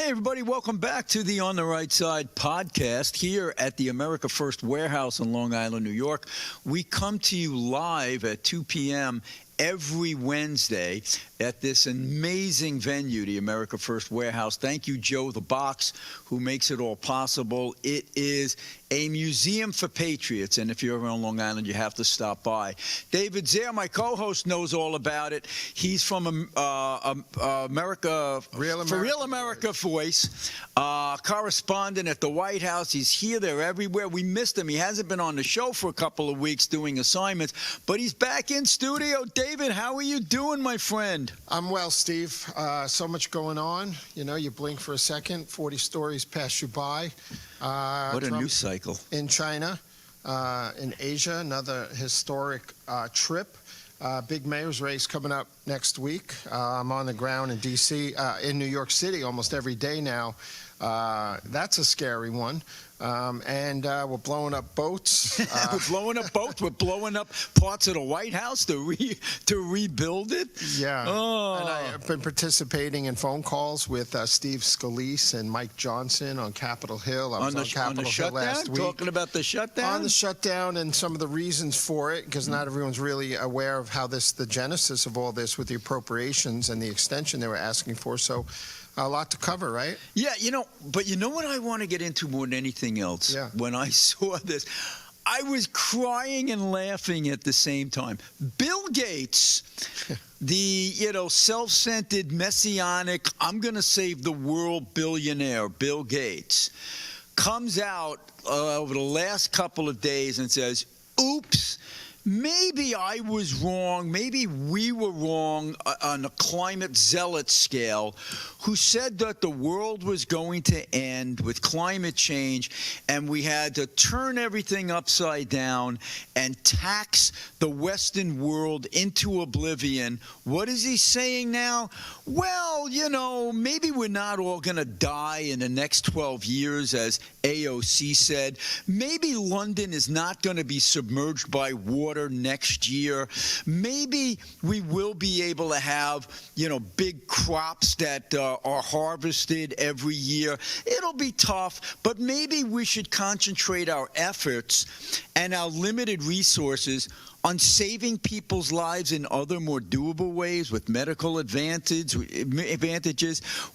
Hey, everybody, welcome back to the On the Right Side podcast here at the America First Warehouse in Long Island, New York. We come to you live at 2 p.m. every Wednesday at this amazing venue, the America First Warehouse. Thank you, Joe the Box, who makes it all possible. It is a museum for patriots, and if you're ever on Long Island, you have to stop by. David Zare, my co-host, knows all about it. He's from America, Real America Voice, correspondent at the White House. He's here, there, everywhere. We missed him. He hasn't been on the show for a couple of weeks doing assignments, but he's back in studio. David, how are you doing, my friend? I'm well, Steve. So much going on. You know, you blink for a second, 40 stories pass you by. What a news cycle. In China, in Asia, another historic trip. Big mayor's race coming up next week. I'm on the ground in D.C., in New York City almost every day now. That's a scary one. And we're blowing up boats. We're blowing up boats. We're blowing up parts of the White House to rebuild it. Yeah. Oh. And I've been participating in phone calls with Steve Scalise and Mike Johnson on Capitol Hill. I was on Capitol Hill last week. Talking about the shutdown? On the shutdown and some of the reasons for it, because not everyone's really aware of how the genesis of all this with the appropriations and the extension they were asking for. So a lot to cover, right? Yeah, but you know what I want to get into more than anything else? Yeah. When I saw this, I was crying and laughing at the same time. Bill Gates, the, self-centered, messianic, I'm going to save the world billionaire, Bill Gates, comes out over the last couple of days and says, oops, maybe I was wrong, maybe we were wrong on a climate zealot scale, who said that the world was going to end with climate change and we had to turn everything upside down and tax the Western world into oblivion. What is he saying now? Well, maybe we're not all going to die in the next 12 years, as AOC said. Maybe London is not going to be submerged by water next year. Maybe we will be able to have, big crops that are harvested every year. It'll be tough, but maybe we should concentrate our efforts and our limited resources on saving people's lives in other more doable ways, with medical advantages,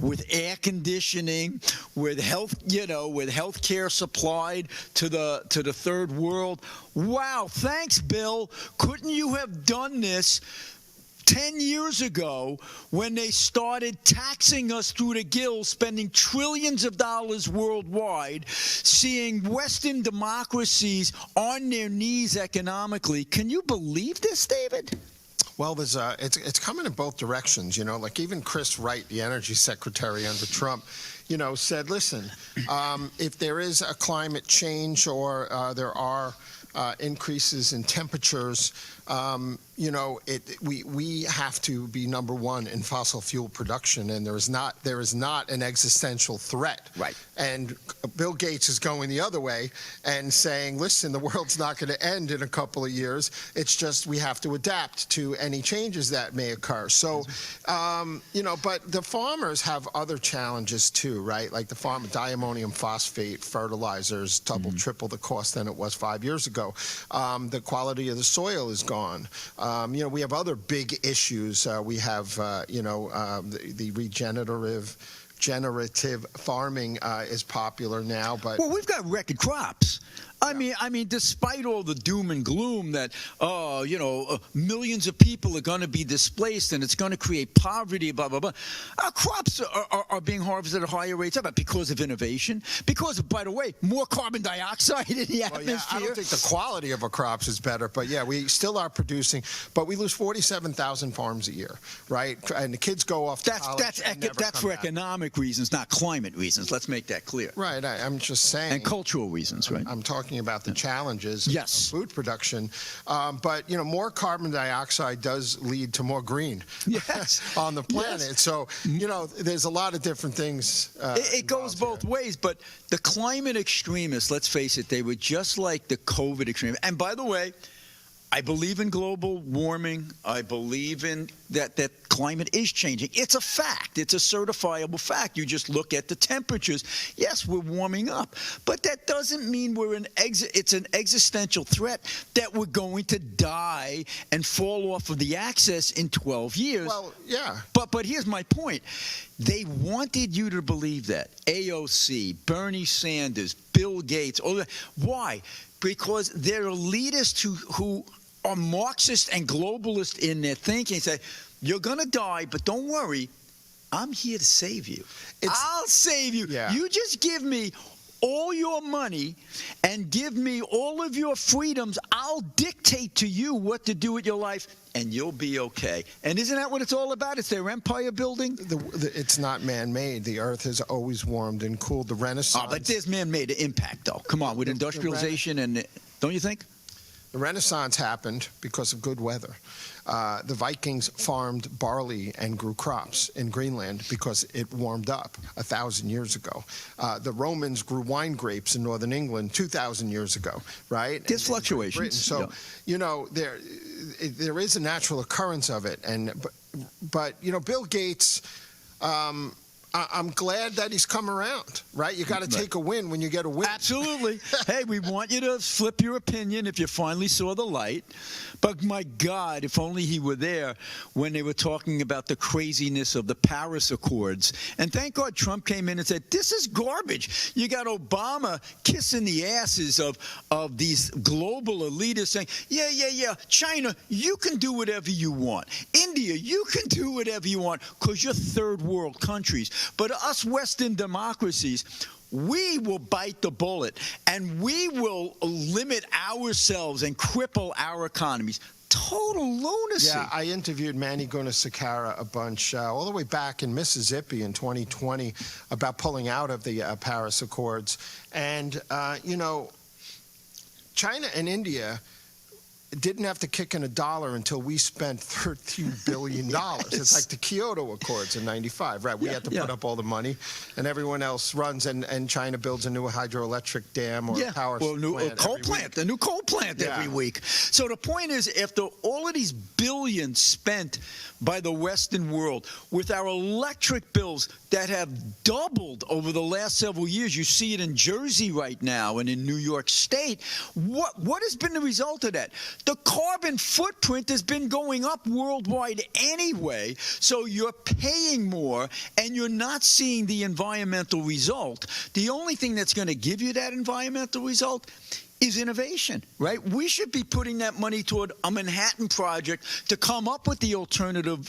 with air conditioning, with health care supplied to the third world. Wow, thanks, Bill. Couldn't you have done this 10 years ago when they started taxing us through the gills, spending trillions of dollars worldwide, seeing Western democracies on their knees economically? Can you believe this, David? Well, it's coming in both directions, like even Chris Wright, the energy secretary under Trump, said, listen, if there is a climate change or there are increases in temperatures, we have to be number one in fossil fuel production, and there is not an existential threat. Right. And Bill Gates is going the other way and saying, listen, the world's not going to end in a couple of years. It's just we have to adapt to any changes that may occur. So, but the farmers have other challenges too, right? Like the diammonium phosphate fertilizers double, triple the cost than it was 5 years ago. The quality of the soil is gone. We have other big issues. We have, the regenerative farming is popular now. But well, we've got record crops. I mean, despite all the doom and gloom that, millions of people are going to be displaced and it's going to create poverty, blah, blah, blah. Our crops are being harvested at higher rates, but because of innovation, because of, by the way, more carbon dioxide in the atmosphere. Yeah, I don't think the quality of our crops is better, but yeah, we still are producing, but we lose 47,000 farms a year, right? And the kids go off to college and never That's for come back. economic reasons, not climate reasons. Let's make that clear. Right, I'm just saying. And cultural reasons, right? I'm talking about the challenges of food production, but more carbon dioxide does lead to more green on the planet. Yes. So there's a lot of different things. It goes both ways, but the climate extremists, let's face it, they were just like the COVID extremists. And by the way, I believe in global warming. I believe in that climate is changing. It's a fact. It's a certifiable fact. You just look at the temperatures. Yes, we're warming up, but that doesn't mean it's an existential threat that we're going to die and fall off of the axis in 12 years. Well, yeah. But here's my point. They wanted you to believe that. AOC, Bernie Sanders, Bill Gates, all that. Why? Because they're elitists who are Marxist and globalist in their thinking. Say, you're going to die, but don't worry. I'm here to save you. I'll save you. Yeah. You just give me all your money and give me all of your freedoms. I'll dictate to you what to do with your life, and you'll be okay. And isn't that what it's all about? It's their empire building? It's not man-made. The Earth has always warmed and cooled. The Renaissance. Oh, but there's man-made impact, though. Come on, with industrialization and don't you think? The Renaissance happened because of good weather. The Vikings farmed barley and grew crops in Greenland because it warmed up 1,000 years ago. The Romans grew wine grapes in northern England 2,000 years ago, right? There's fluctuations. So, yeah. you know, there is a natural occurrence of it. But you know, Bill Gates, I'm glad that he's come around, right? You got to take a win when you get a win. Absolutely. Hey, we want you to flip your opinion if you finally saw the light. But my God, if only he were there when they were talking about the craziness of the Paris Accords. And thank God Trump came in and said, this is garbage. You got Obama kissing the asses of these global elitists saying, yeah, China, you can do whatever you want. India, you can do whatever you want because you're third world countries. But us Western democracies, we will bite the bullet, and we will limit ourselves and cripple our economies. Total lunacy. Yeah, I interviewed Manny Gunasakara a bunch all the way back in Mississippi in 2020 about pulling out of the Paris Accords. And, you know, China and India didn't have to kick in $1 until we spent $13 billion. Yes. It's like the Kyoto Accords in '95, right? We had to put up all the money, and everyone else runs, and China builds a new hydroelectric dam or power plant. A new coal plant every week. So the point is, after all of these billions spent by the Western world, with our electric bills that have doubled over the last several years, you see it in Jersey right now and in New York State, what has been the result of that? The carbon footprint has been going up worldwide anyway, so you're paying more and you're not seeing the environmental result. The only thing that's going to give you that environmental result is innovation, right? We should be putting that money toward a Manhattan Project to come up with the alternative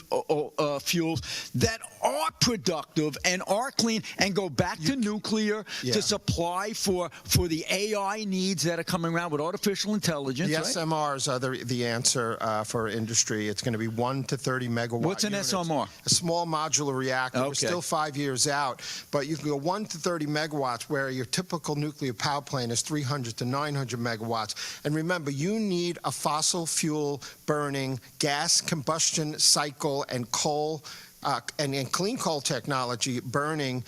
fuels that are productive and are clean and go back to nuclear to supply for the AI needs that are coming around with artificial intelligence. The right? SMRs are the answer for industry. It's going to be 1 to 30 megawatt What's an units. SMR? A small modular reactor. Okay. We're still 5 years out, but you can go 1 to 30 megawatts, where your typical nuclear power plant is 300 to 900 megawatts. And remember, you need a fossil fuel burning gas combustion cycle and coal and clean coal technology burning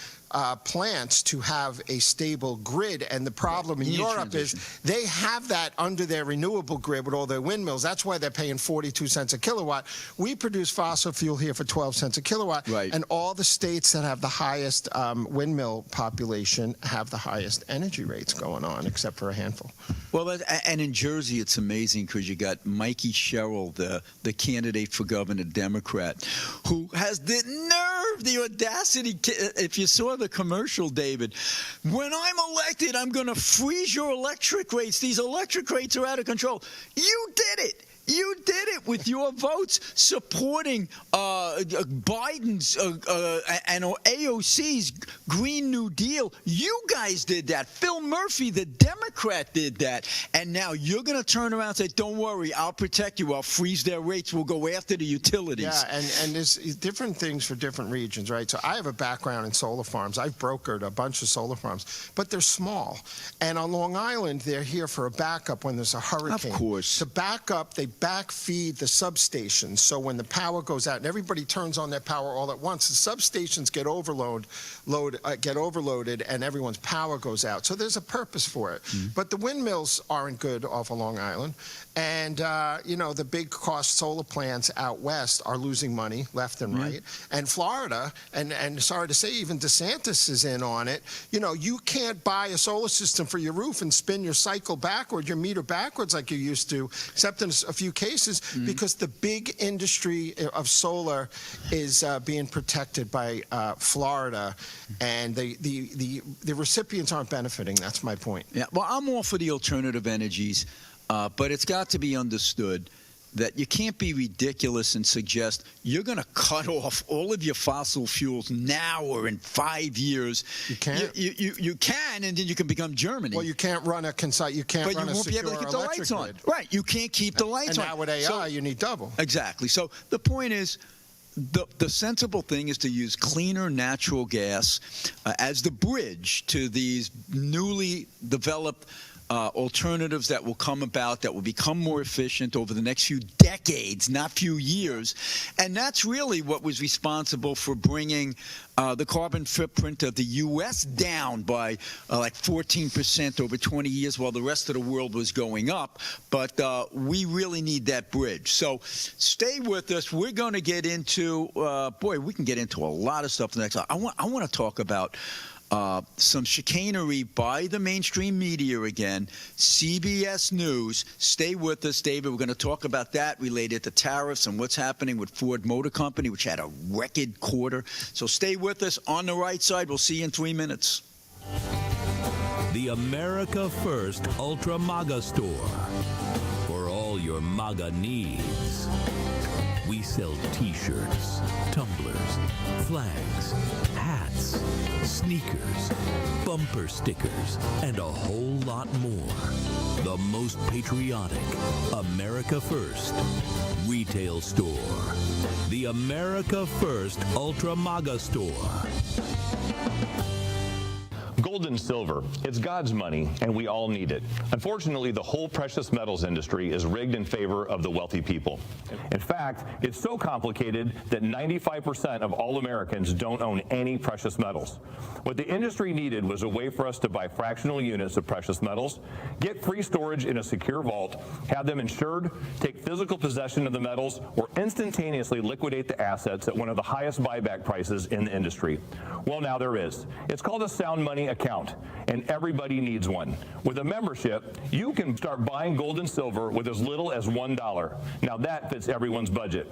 plants to have a stable grid. And the problem in Europe is they have that under their renewable grid with all their windmills. That's why they're paying 42 cents a kilowatt. We produce fossil fuel here for 12 cents a kilowatt. Right. And all the states that have the highest windmill population have the highest energy rates going on, except for a handful. Well, and in Jersey, it's amazing because you got Mikey Sherrill, the candidate for governor, Democrat, who has the nerve, the audacity. If you saw the commercial, David, when I'm elected, I'm going to freeze your electric rates. These electric rates are out of control. You did it. You did it with your votes supporting Biden's and AOC's Green New Deal. You guys did that. Phil Murphy, the Democrat, did that. And now you're going to turn around and say, don't worry, I'll protect you. I'll freeze their rates. We'll go after the utilities. Yeah, and there's different things for different regions, right? So I have a background in solar farms. I've brokered a bunch of solar farms, but they're small. And on Long Island, they're here for a backup when there's a hurricane. Of course. To back up, they backfeed the substations. So when the power goes out and everybody turns on their power all at once, the substations get overloaded and everyone's power goes out. So there's a purpose for it. But the windmills aren't good off of Long Island. And, the big cost solar plants out west are losing money left and right. And Florida, and sorry to say, even DeSantis is in on it. You can't buy a solar system for your roof and spin your cycle backwards, your meter backwards like you used to, except in a few cases, because the big industry of solar is being protected by Florida, and the recipients aren't benefiting. That's my point. Yeah, well, I'm all for the alternative energies. But it's got to be understood that you can't be ridiculous and suggest you're going to cut off all of your fossil fuels now or in 5 years. You can't. You can, and then you can become Germany. Well, you can't run a You can't but run you a won't be secure able to keep the lights on. grid. Right. You can't keep the lights on. And now with AI, you need double. Exactly. So the point is, the sensible thing is to use cleaner natural gas as the bridge to these newly developed alternatives that will come about, that will become more efficient over the next few decades, not few years. And that's really what was responsible for bringing the carbon footprint of the U.S. down by like 14% over 20 years while the rest of the world was going up. But we really need that bridge. So stay with us. We're going to get into, we can get into a lot of stuff next. I want to talk about some chicanery by the mainstream media again. CBS News. Stay with us, David. We're going to talk about that related to tariffs and what's happening with Ford Motor Company, which had a record quarter. So stay with us. On the right side, we'll see you in 3 minutes. The America First Ultra MAGA store for all your MAGA needs. We sell t-shirts, tumblers, flags, hats, sneakers, bumper stickers, and a whole lot more. The most patriotic America First retail store. The America First Ultra MAGA store. Gold and silver, it's God's money, and we all need it. Unfortunately, the whole precious metals industry is rigged in favor of the wealthy people. In fact, it's so complicated that 95% of all Americans don't own any precious metals. What the industry needed was a way for us to buy fractional units of precious metals, get free storage in a secure vault, have them insured, take physical possession of the metals, or instantaneously liquidate the assets at one of the highest buyback prices in the industry. Well, now there is. It's called a sound money account, and everybody needs one. With a membership, you can start buying gold and silver with as little as $1. Now that fits everyone's budget.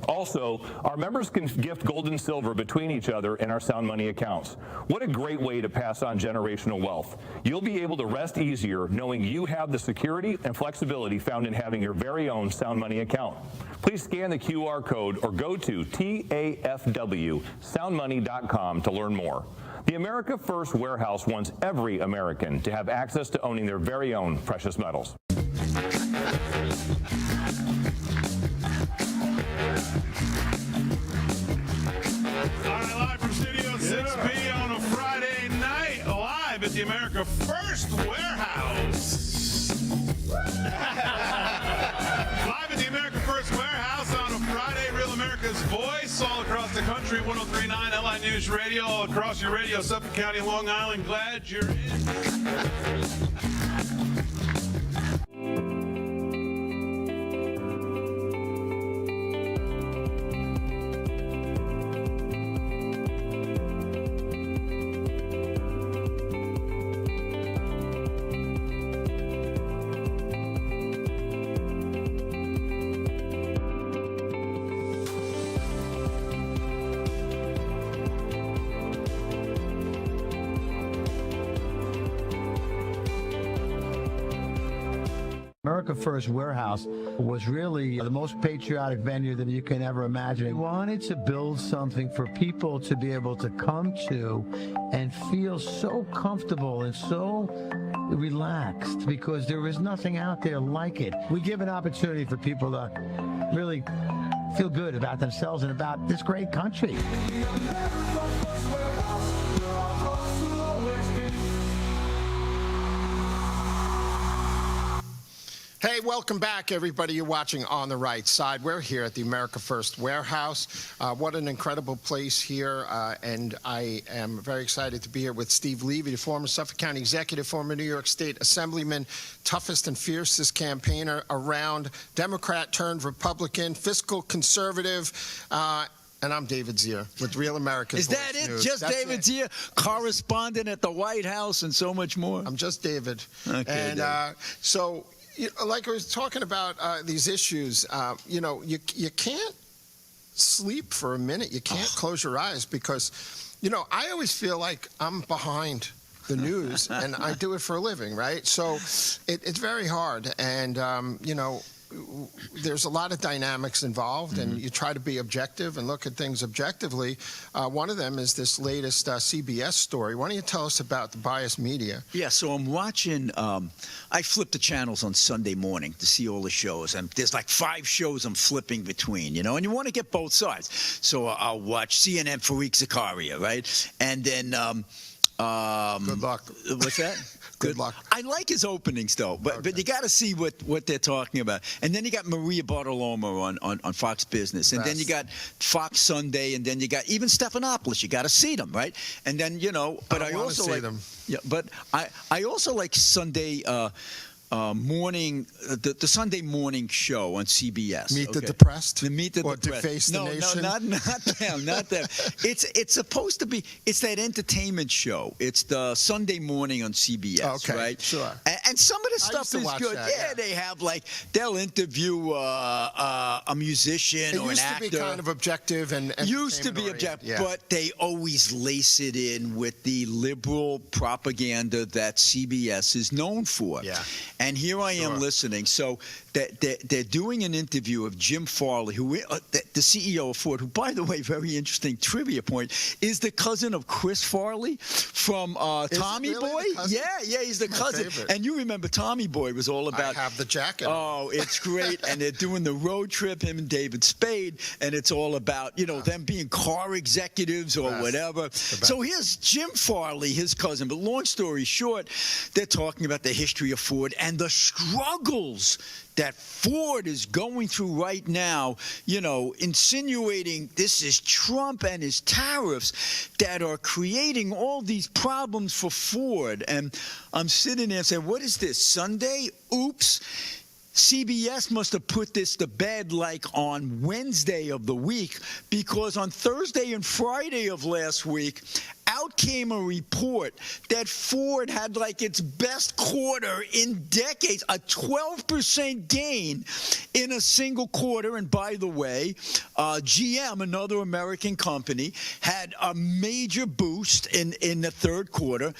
Also, our members can gift gold and silver between each other in our Sound Money accounts. What a great way to pass on generational wealth. You'll be able to rest easier knowing you have the security and flexibility found in having your very own Sound Money account. Please scan the QR code or go to tafwsoundmoney.com to learn more. The America First Warehouse wants every American to have access to owning their very own precious metals. All right, live from Studio 6B on a Friday night, live at the America First Warehouse. Live at the America First Warehouse on a Friday, Real America's Voice, all across the country, 103.9 LI News Radio, all across your radio, Suffolk County, Long Island. Glad you're in. America First Warehouse was really the most patriotic venue that you can ever imagine. We wanted to build something for people to be able to come to and feel so comfortable and so relaxed, because there is nothing out there like it. We give an opportunity for people to really feel good about themselves and about this great country. Hey, welcome back, everybody. You're watching On the Right Side. We're here at the America First Warehouse. What an incredible place here, and I am very excited to be here with Steve Levy, the former Suffolk County Executive, former New York State Assemblyman, toughest and fiercest campaigner around, Democrat turned Republican, fiscal conservative, and I'm David Zier with Real America's Is that Voice it? News. Just That's David it. Zier, correspondent at the White House and so much more? I'm just David. Okay, And so, like I was talking about these issues, you can't sleep for a minute. You can't close your eyes because, I always feel like I'm behind the news and I do it for a living, right? So it's very hard. And, there's a lot of dynamics involved, and you try to be objective and look at things objectively. One of them is this latest CBS story. Why don't you tell us about the biased media? Yeah, so I'm watching, I flip the channels on Sunday morning to see all the shows, and there's like 5 shows I'm flipping between, and you want to get both sides. So I'll watch CNN Fareed Zakaria, right? And then... Good luck. What's that? Good luck. I like his openings, though, but you got to see what they're talking about. And then you got Maria Bartiromo on Fox Business, and then you got Fox Sunday, and then you got even Stephanopoulos. You got to see them, right? And then but I also see like them. Yeah, but I also like Sunday. Morning, the Sunday morning show on CBS. Meet the Depressed? Meet the Or Depressed. To Face the Nation? No, not them, not them. It's supposed to be. It's that entertainment show. It's the Sunday morning on CBS, Okay, right? sure. And some of the I stuff used to is watch good. that, Yeah, they have they'll interview a musician It or an used actor. to be kind of objective and Used to be entertainment-oriented, objective, yeah. but they always lace it in with the liberal propaganda that CBS is known for. Yeah. And here I am listening. So they're doing an interview of Jim Farley, who the CEO of Ford, who, by the way, very interesting trivia point, is the cousin of Chris Farley from Tommy really Boy. the cousin? Yeah, he's the My cousin. favorite. And you remember Tommy Boy was all about. I have the jacket. Oh, it's great. And they're doing the road trip, him and David Spade, and it's all about, them being car executives or Best. whatever. So here's Jim Farley, his cousin. But long story short, they're talking about the history of Ford and the struggles that Ford is going through right now, insinuating this is Trump and his tariffs that are creating all these problems for Ford. And I'm sitting there saying, what is this, Sunday? Oops. CBS must have put this to bed like on Wednesday of the week, because on Thursday and Friday of last week, out came a report that Ford had like its best quarter in decades, a 12% gain in a single quarter. And by the way, GM, another American company, had a major boost in the third quarter.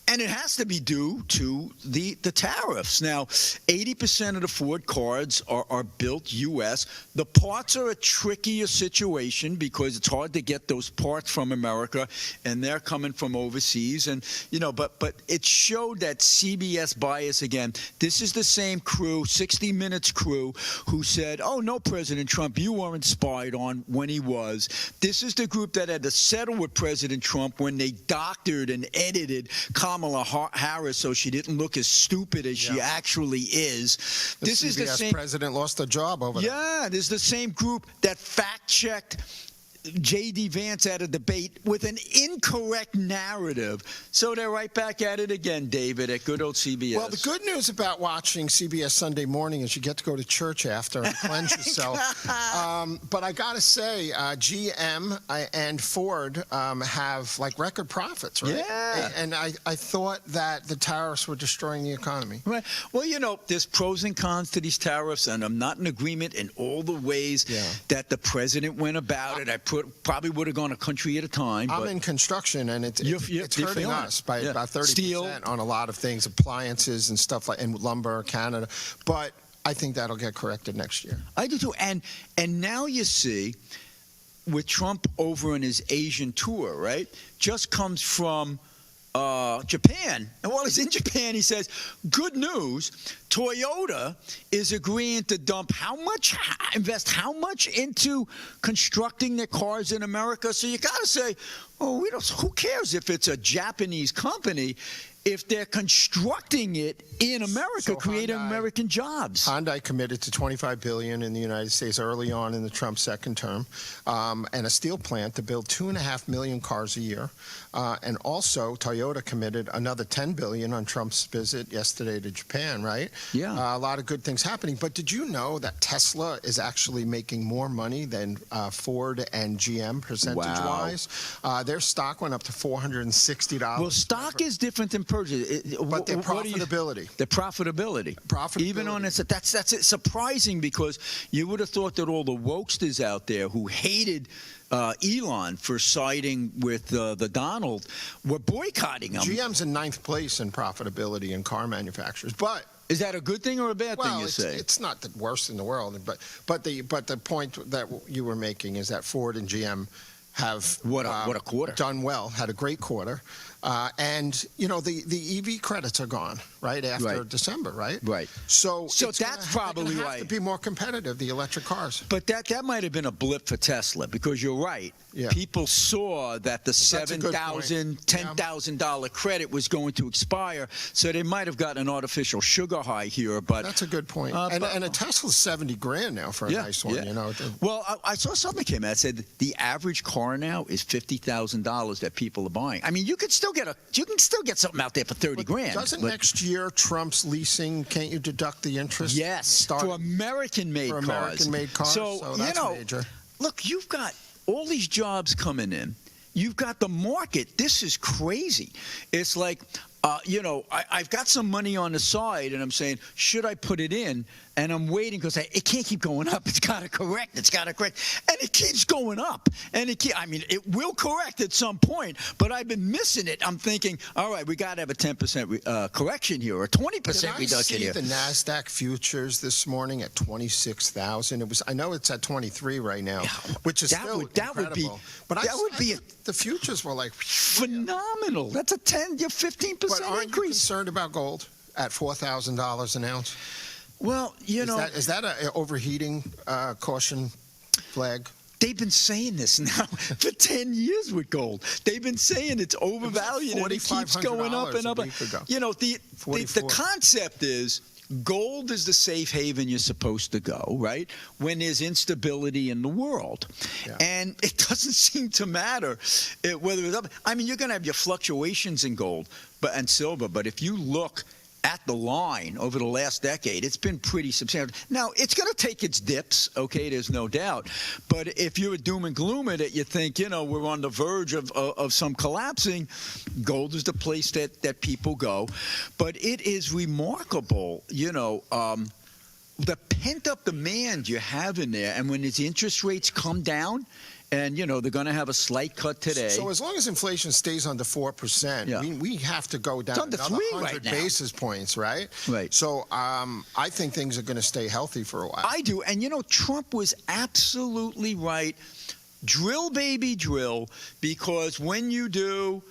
And it has to be due to the tariffs. Now, 80% of the Ford cars are built U.S. The parts are a trickier situation because it's hard to get those parts from America, and they're coming from overseas. And, but it showed that CBS bias again. This is the same crew, 60 Minutes crew, who said, oh, no, President Trump, you weren't spied on when he was. This is the group that had to settle with President Trump when they doctored and edited Kamala Harris so she didn't look as stupid as she actually is. This is the same president lost a job over that. Yeah, this is the same group that fact-checked J.D. Vance at a debate with an incorrect narrative. So they're right back at it again, David, at good old CBS. Well, the good news about watching CBS Sunday morning is you get to go to church after and cleanse yourself. But I got to say, GM and Ford have like record profits, right? Yeah. And I thought that the tariffs were destroying the economy. Right. Well, there's pros and cons to these tariffs, and I'm not in agreement in all the ways that the president went about it. I probably would have gone a country at a time. I'm in construction, and it's hurting us by about 30% Steel. on a lot of things, appliances and stuff like, and lumber, Canada. But I think that'll get corrected next year. I do too. And now you see, with Trump over on his Asian tour, right, just comes from Japan. And while he's in Japan, he says, good news, Toyota is agreeing to invest how much into constructing their cars in America. So you got to say, who cares if it's a Japanese company? if they're constructing it in America, So creating Hyundai- American jobs. Hyundai committed to $25 billion in the United States early on in the Trump second term, and a steel plant to build 2.5 million cars a year. And also, Toyota committed another $10 billion on Trump's visit yesterday to Japan, right? Yeah. A lot of good things happening. But did you know that Tesla is actually making more money than Ford and GM percentage-wise? Their stock went up to $460. Well, stock is different than purchase. But their profitability. The profitability. Even on it, that's it. Surprising, because you would have thought that all the wokesters out there who hated Elon for siding with the Donald were boycotting him. GM's in 9th place in profitability in car manufacturers, but Is that a good thing or a bad thing? You say it's not the worst in the world, but the point that you were making is that Ford and GM have what a quarter done well, had a great quarter, and you know the EV credits are gone right after December, right? Right. So that's probably have right. to be more competitive, the electric cars. But that might have been a blip for Tesla, because you're right. Yeah. People saw that the $7,000, $10,000 credit was going to expire, so they might have gotten an artificial sugar high here. But that's a good point. And a Tesla's $70,000 now for a nice one. You know. Well, I saw something came out that said the average car now is $50,000 that people are buying. I mean, you can still get something out there for $30,000. Doesn't next year Trump's leasing? Can't you deduct the interest? Yes, for American-made cars. American-made cars. So that's major. Look, you've got all these jobs coming in. You've got the market. This is crazy. It's like, I've got some money on the side, and I'm saying, should I put it in? And I'm waiting because it can't keep going up. It's got to correct. And it keeps going up. And it will correct at some point, but I've been missing it. I'm thinking, all right, we got to have a 10% correction here, or a 20% reduction here. The NASDAQ futures this morning at 26,000. I know it's at 23 right now, which is still incredible. The futures were like phenomenal. That's a 15% but aren't increase. You concerned about gold at $4,000 an ounce? Well, is that an overheating caution flag? They've been saying this now for 10 years with gold. They've been saying it's overvalued, and it keeps going up and up. The concept is gold is the safe haven you're supposed to go, right, when there's instability in the world. Yeah. And it doesn't seem to matter whether it's up. I mean, you're going to have your fluctuations in gold and silver, but if you look at the line over the last decade, it's been pretty substantial. Now, it's going to take its dips, okay, there's no doubt. But if you're a doom and gloomer that you think, we're on the verge of some collapsing, gold is the place that people go. But it is remarkable, the pent-up demand you have in there. And when its interest rates come down, and, they're going to have a slight cut today. So as long as inflation stays under 4%, we have to go down another 100 basis points, right? Right. So I think things are going to stay healthy for a while. I do. And, Trump was absolutely right. Drill, baby, drill, because when you do,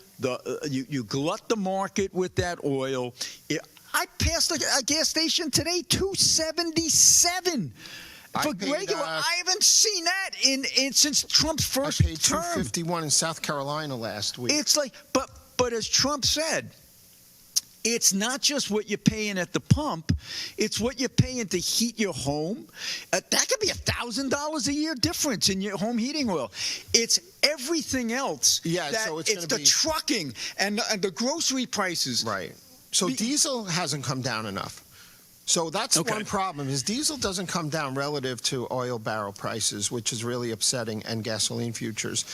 you glut the market with that oil. I passed a gas station today, $2.77. For regular, I haven't seen that in since Trump's first term. I paid $2.51 in South Carolina last week. It's like, but as Trump said, it's not just what you're paying at the pump; it's what you're paying to heat your home. That could be $1,000 a year difference in your home heating oil. It's everything else. Yeah, so it's the trucking and the grocery prices. Right. So diesel hasn't come down enough. So that's one problem, is diesel doesn't come down relative to oil barrel prices, which is really upsetting, and gasoline futures.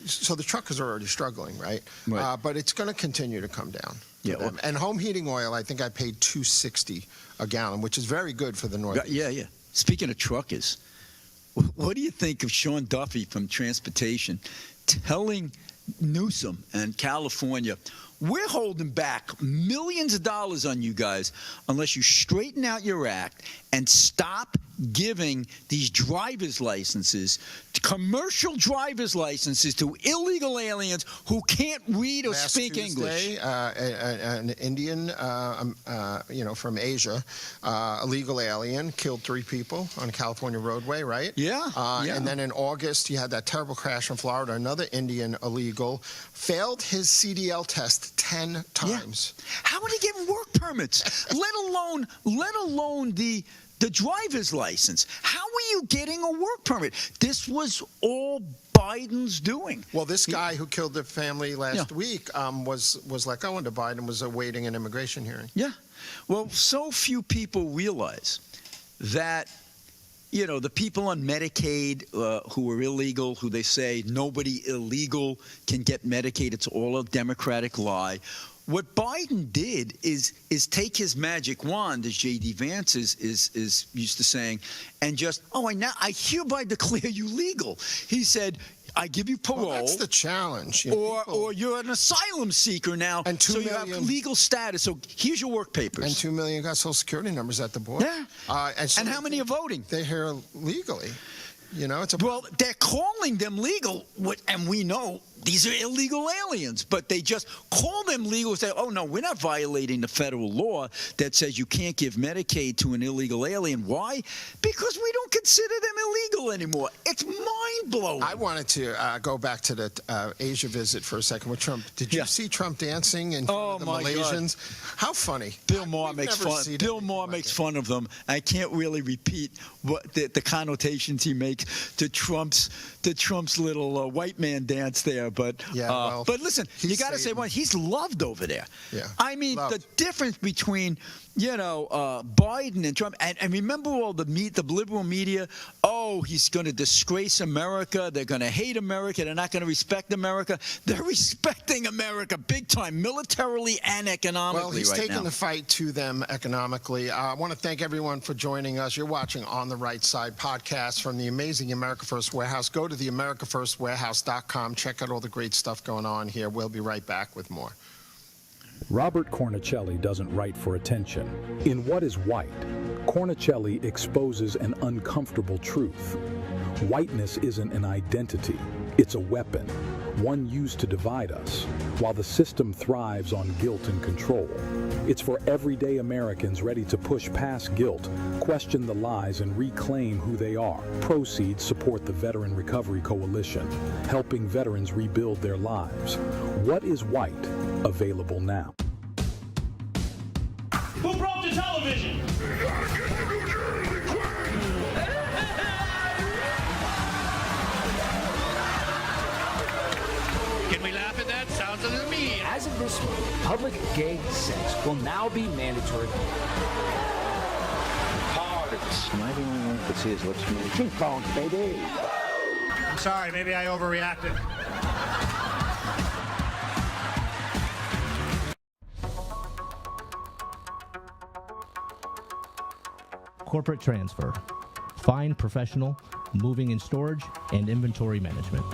So the truckers are already struggling, right? But it's going to continue to come down. Yeah. And home heating oil, I think I paid $2.60 a gallon, which is very good for the Northeast. Yeah. Speaking of truckers, what do you think of Sean Duffy from Transportation telling Newsom and California, we're holding back millions of dollars on you guys unless you straighten out your act and stop giving these driver's licenses, commercial driver's licenses, to illegal aliens who can't read or Last speak Tuesday, English. An Indian, from Asia, illegal alien, killed 3 people on California roadway, right? Yeah, yeah. And then in August, you had that terrible crash in Florida. Another Indian illegal failed his CDL test 10 times. Yeah. How would he get work permits? let alone the driver's license. How are you getting a work permit? This was all Biden's doing. Well, this guy who killed the family last week was let go under Biden, was awaiting an immigration hearing. Yeah. Well, so few people realize that, the people on Medicaid who are illegal, who they say nobody illegal can get Medicaid, it's all a Democratic lie. What Biden did is take his magic wand, as J.D. Vance is used to saying, and just, I hereby declare you legal. He said, I give you parole. Well, that's the challenge. Or you're an asylum seeker now, and so you have legal status. So here's your work papers. And 2 million got Social Security numbers at the border. Yeah. And how many are voting? They're here legally. Well, they're calling them legal, and we know these are illegal aliens, but they just call them legal and say, oh, no, we're not violating the federal law that says you can't give Medicaid to an illegal alien. Why? Because we don't consider them illegal anymore. It's mind-blowing. I wanted to go back to the Asia visit for a second with Trump. Did you see Trump dancing in front of the Malaysians? God. How funny. Bill Maher makes fun of them. I can't really repeat what the connotations he makes to Trump's little white man dance there. But listen, you got to say, he's loved over there. Yeah, I mean, the difference between Biden and Trump, and remember all the liberal media. Oh, he's going to disgrace America. They're going to hate America. They're not going to respect America. They're respecting America big time, militarily and economically. Well, he's taking the fight to them economically. I want to thank everyone for joining us. You're watching On the Right Side podcast from the amazing America First Warehouse. Go to the AmericaFirstWarehouse.com. Check out all the great stuff going on here. We'll be right back with more. Robert Cornicelli doesn't write for attention. In What is White, Cornicelli exposes an uncomfortable truth. Whiteness isn't an identity, it's a weapon, one used to divide us, while the system thrives on guilt and control. It's for everyday Americans ready to push past guilt, question the lies, and reclaim who they are. Proceeds support the Veteran Recovery Coalition, helping veterans rebuild their lives. What is White? Available now. Who broke the television? Can we laugh at that? Sounds to me. As of this week, public gay sex will now be mandatory. Am I the only one that could see his lips move? Cheekbones, baby. I'm sorry, maybe I overreacted. Corporate transfer, fine professional, moving and storage, and inventory management.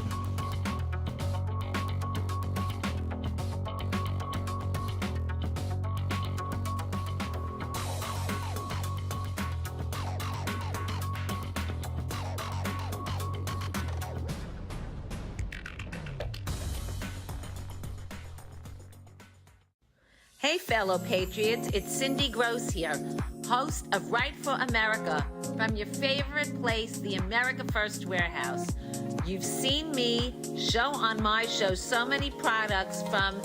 Hey, fellow patriots, it's Cindy Gross here, host of Right for America, from your favorite place, the America First Warehouse. You've seen me show on my show so many products from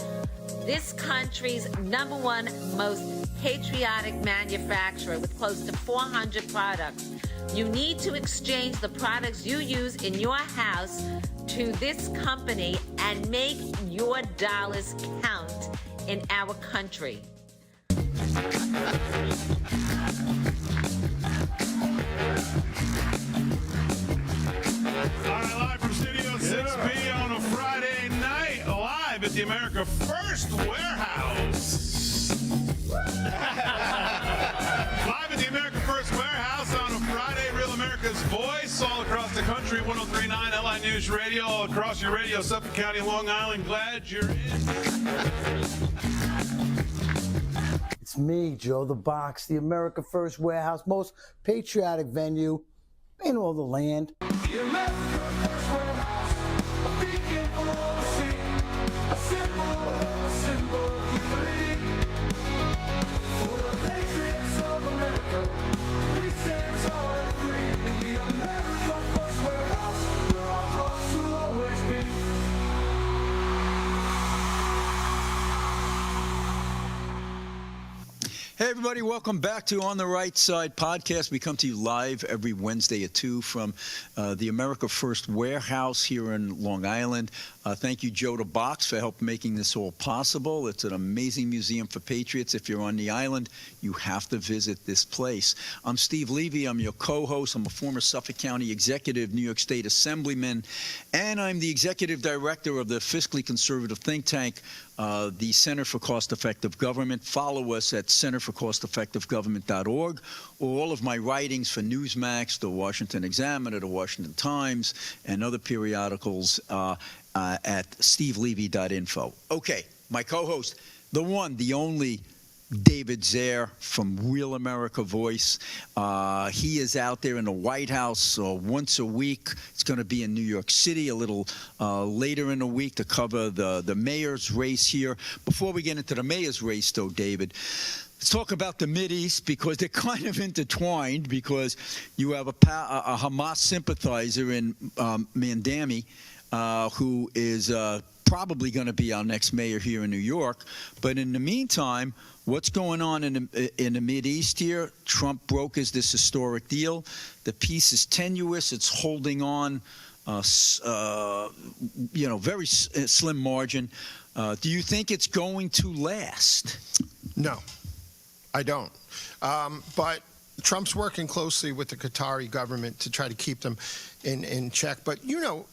this country's #1 most patriotic manufacturer with close to 400 products. You need to exchange the products you use in your house to this company and make your dollars count in our country. All right, live from Studio 6B on a Friday night, live at the America First Warehouse. Live at the America First Warehouse on a Friday, Real America's Voice, all across the country, 103.9 LI News Radio, all across your radio, Suffolk County, Long Island. Glad you're in. It's me, Joe the Box, the America First Warehouse, most patriotic venue in all the land. The America First Warehouse, a beacon for all to see, a symbol of unity. For the patriots of America, we stand tall and free. The America First Warehouse, where our hearts will always be. Hey, everybody, welcome back to On the Right Side podcast. We come to you live every Wednesday at 2 from the America First Warehouse here in Long Island. Thank you, Joe the Box, for help making this all possible. It's an amazing museum for patriots. If you're on the island, you have to visit this place. I'm Steve Levy. I'm your co-host. I'm a former Suffolk County executive, New York State assemblyman, and I'm the executive director of the fiscally conservative think tank, the Center for Cost-Effective Government. Follow us at centerforcosteffectivegovernment.org, or all of my writings for Newsmax, the Washington Examiner, the Washington Times, and other periodicals at stevelevy.info. Okay, my co-host, the one, the only David Zare from Real America Voice. He is out there in the White House once a week. It's going to be in New York City a little later in the week to cover the mayor's race here. Before we get into the mayor's race, though, David, let's talk about the Mideast, because they're kind of intertwined, because you have a Hamas sympathizer in Mandami, who is probably going to be our next mayor here in New York. But in the meantime, what's going on in the Mideast here? Trump brokers this historic deal. The peace is tenuous. It's holding on, very slim margin. Do you think it's going to last? No, I don't. But Trump's working closely with the Qatari government to try to keep them in check. But,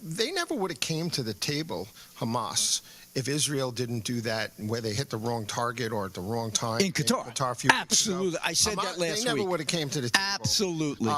they never would have came to the table, Hamas, if Israel didn't do that, where they hit the wrong target or at the wrong time. In Qatar. A few weeks ago. Absolutely. I said that last week. They never would have came to the table. Absolutely.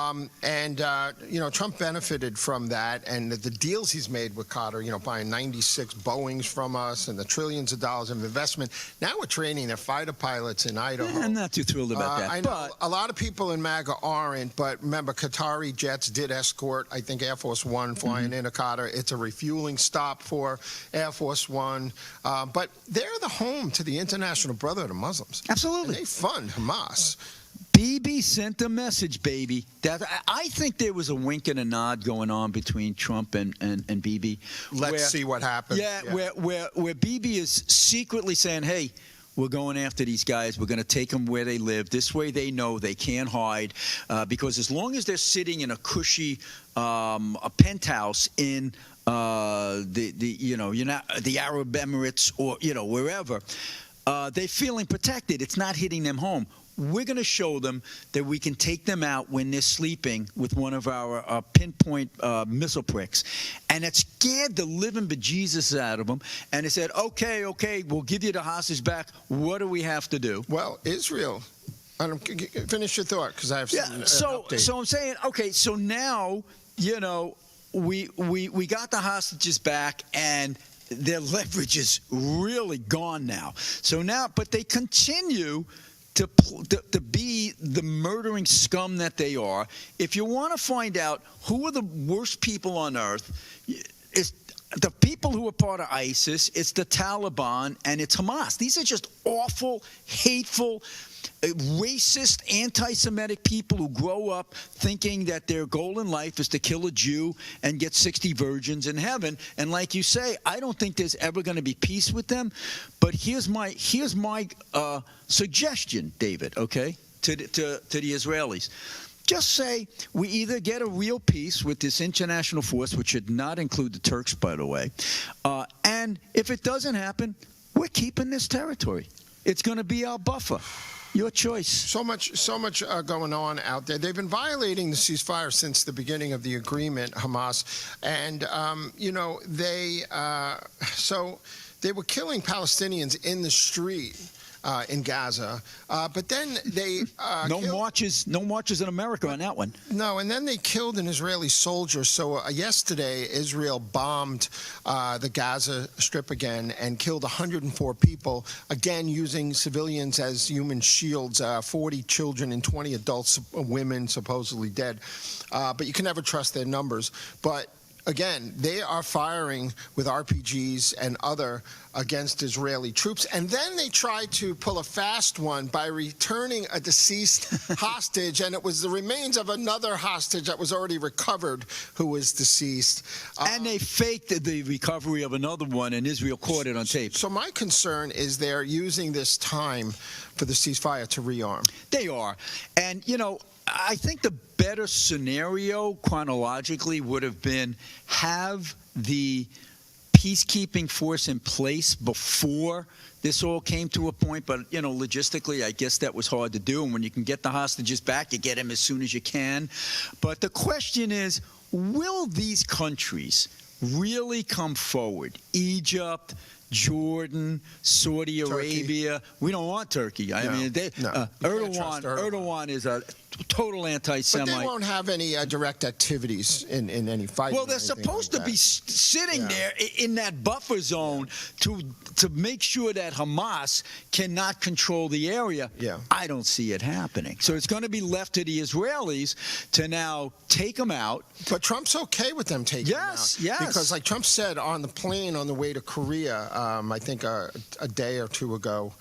Trump benefited from that, and the deals he's made with Qatar, buying 96 Boeings from us and the trillions of dollars of investment. Now we're training their fighter pilots in Idaho. I'm not too thrilled about that. I know but a lot of people in MAGA aren't, but remember, Qatari jets did escort, I think, Air Force One flying into Qatar. It's a refueling stop for Air Force One. But they're the home to the International Brotherhood of Muslims. Absolutely. And they fund Hamas. Bibi sent a message, baby. That I think there was a wink and a nod going on between Trump and Bibi. Let's see what happens. Yeah, where Bibi is secretly saying, hey, we're going after these guys. We're going to take them where they live. This way they know they can't hide. Because as long as they're sitting in a cushy a penthouse in the Arab Emirates or, wherever, they're feeling protected. It's not hitting them home. We're going to show them that we can take them out when they're sleeping with one of our pinpoint missile pricks. And it scared the living bejesus out of them. And they said, okay, we'll give you the hostage back. What do we have to do? Well, Israel. Finish your thought, because I have some update. So I'm saying, okay, so now, we got the hostages back, and their leverage is really gone now. So now, but they continue to be the murdering scum that they are. If you want to find out who are the worst people on earth, it's the people who are part of ISIS, it's the Taliban, and it's Hamas. These are just awful, hateful, racist, anti-Semitic people who grow up thinking that their goal in life is to kill a Jew and get 60 virgins in heaven. And like you say, I don't think there's ever going to be peace with them. But here's my suggestion, David, okay, to the Israelis. Just say we either get a real peace with this international force, which should not include the Turks, by the way, and if it doesn't happen, we're keeping this territory. It's going to be our buffer. Your choice. So much going on out there. They've been violating the ceasefire since the beginning of the agreement, Hamas, and they were killing Palestinians in the street. in Gaza. But then they no marches in America on that one. No, and then they killed an Israeli soldier. So yesterday, Israel bombed the Gaza Strip again and killed 104 people, again using civilians as human shields, 40 children and 20 adults, women supposedly dead. But you can never trust their numbers. But again, they are firing with RPGs and other against Israeli troops. And then they tried to pull a fast one by returning a deceased hostage, and it was the remains of another hostage that was already recovered who was deceased. And they faked the recovery of another one, and Israel caught it on tape. So my concern is they're using this time for the ceasefire to rearm. They are. And, I think the better scenario chronologically would have been have the peacekeeping force in place before this all came to a point. But, logistically, I guess that was hard to do. And when you can get the hostages back, you get them as soon as you can. But the question is, will these countries really come forward? Egypt, Jordan, Saudi Arabia. We don't want Turkey. I mean, Erdogan is a total anti-Semite. But they won't have any direct activities in any fighting. Well, they're supposed to be sitting there in that buffer zone to make sure that Hamas cannot control the area. Yeah. I don't see it happening. So it's going to be left to the Israelis to now take them out. But Trump's okay with them taking them out. Yes. Because like Trump said on the plane on the way to Korea, I think a day or two ago,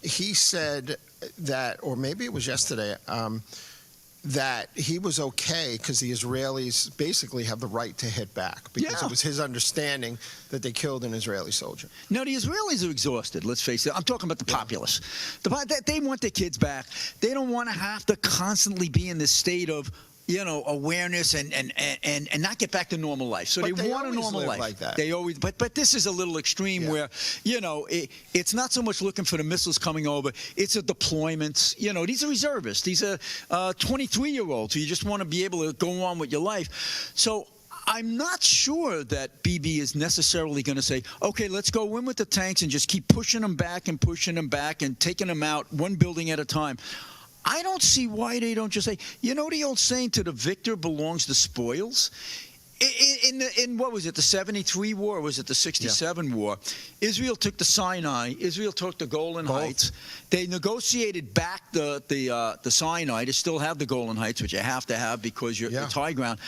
he said that, or maybe it was yesterday, that he was okay because the Israelis basically have the right to hit back because it was his understanding that they killed an Israeli soldier. No, the Israelis are exhausted, let's face it. I'm talking about the populace. They want their kids back. They don't want to have to constantly be in this state of awareness and not get back to normal life. So they want a normal life. Like that. They always, but this is a little extreme where, it's not so much looking for the missiles coming over. It's a deployments. These are reservists. These are 23-year-olds who you just want to be able to go on with your life. So I'm not sure that Bibi is necessarily going to say, okay, let's go in with the tanks and just keep pushing them back and taking them out one building at a time. I don't see why they don't just say, the old saying, to the victor belongs the spoils? In what was it, the 73 war, or was it the 67 war? Israel took the Sinai. Israel took the Golan Heights. They negotiated back the Sinai to still have the Golan Heights, which you have to have because you're it's high ground.